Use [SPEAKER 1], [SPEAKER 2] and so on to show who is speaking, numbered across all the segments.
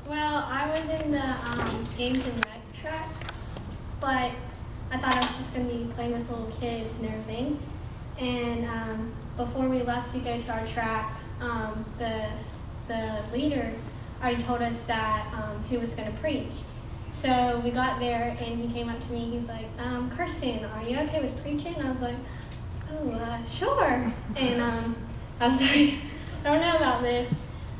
[SPEAKER 1] Well, I was in the games and rec track, but I thought I was just going to be playing with little kids and everything. And before we left to go to our track, the leader already told us that he was going to preach. So we got there, and he came up to me. He's like, Kirsten, are you okay with preaching? And I was like, oh, sure. And I was like, I don't know about this.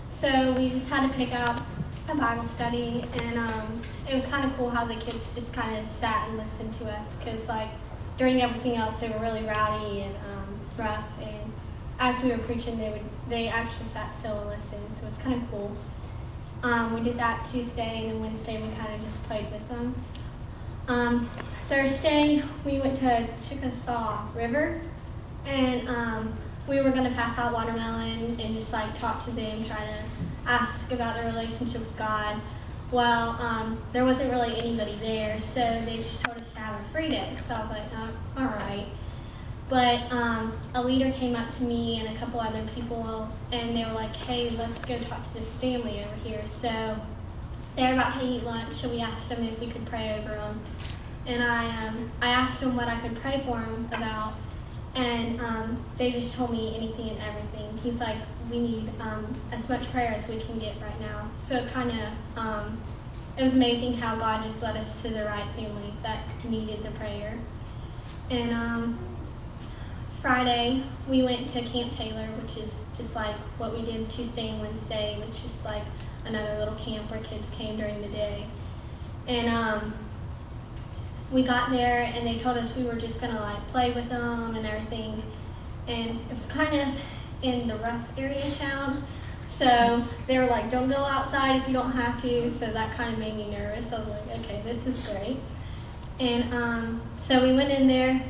[SPEAKER 1] So we just had to pick out a Bible study, and it was kind of cool how the kids just kind of sat and listened to us, because like during everything else they were really rowdy and rough, and as we were preaching they actually sat still and listened, so it was kind of cool. We did that Tuesday, and then Wednesday we kind of just played with them. Thursday we went to Chickasaw River, and we were going to pass out watermelon and just like talk to them, try to ask about their relationship with God. Well, there wasn't really anybody there, so they just told us to have a free day. So I was like, oh, all right. But a leader came up to me and a couple other people, and they were like, hey, let's go talk to this family over here. So they were about to eat lunch, so we asked them if we could pray over them. And I asked them what I could pray for them about, and they just told me anything and everything. He's like, we need as much prayer as we can get right now. So it kind of, it was amazing how God just led us to the right family that needed the prayer. And Friday, we went to Camp Taylor, which is just like what we did Tuesday and Wednesday, which is like another little camp where kids came during the day. And we got there, and they told us we were just gonna like play with them and everything. And it was kind of in the rough area of town, so they were like, don't go outside if you don't have to, so that kind of made me nervous. I was like, okay, this is great. And so we went in there,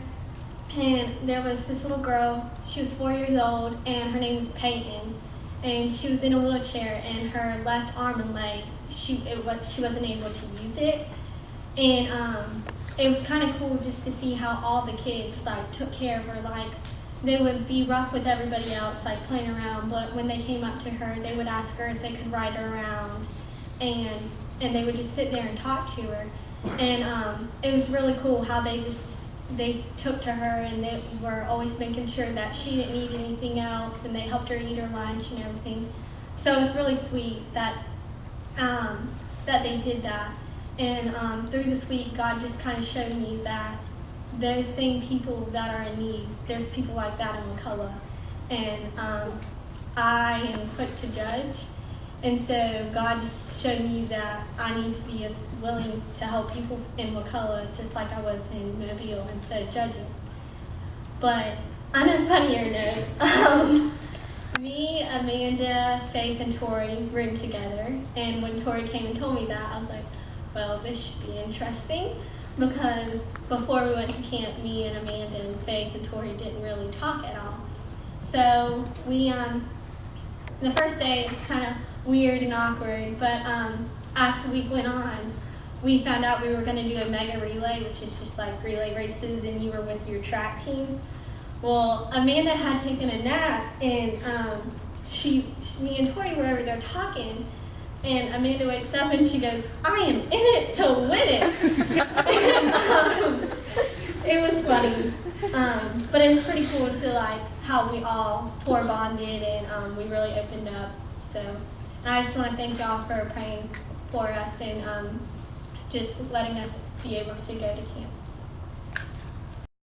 [SPEAKER 1] and there was this little girl. She was 4 years old, and her name was Peyton, and she was in a wheelchair, and her left arm and leg, she wasn't able to use it. And it was kind of cool just to see how all the kids like took care of her. Like, they would be rough with everybody else, like playing around, but when they came up to her, they would ask her if they could ride her around, and they would just sit there and talk to her. And it was really cool how they took to her, and they were always making sure that she didn't need anything else, and they helped her eat her lunch and everything. So it was really sweet that they did that. And through this week, God just kind of showed me that those same people that are in need, there's people like that in McCullough. And I am quick to judge. And so God just showed me that I need to be as willing to help people in McCullough just like I was in Mobile, instead of judging. But on a funnier note, me, Amanda, Faith, and Tori roomed together. And when Tori came and told me that, I was like, well, this should be interesting, because before we went to camp, me and Amanda and Faith and Tori didn't really talk at all. So we, the first day, it was kind of weird and awkward, but as the week went on, we found out we were going to do a mega relay, which is just like relay races, and you were with your track team. Well, Amanda had taken a nap, and me and Tori were over there talking, and Amanda wakes up and she goes, I am in it to win it. And, it was funny. But it was pretty cool to like how we all four bonded, and we really opened up. So, and I just want to thank y'all for praying for us and just letting us be able to go to camp.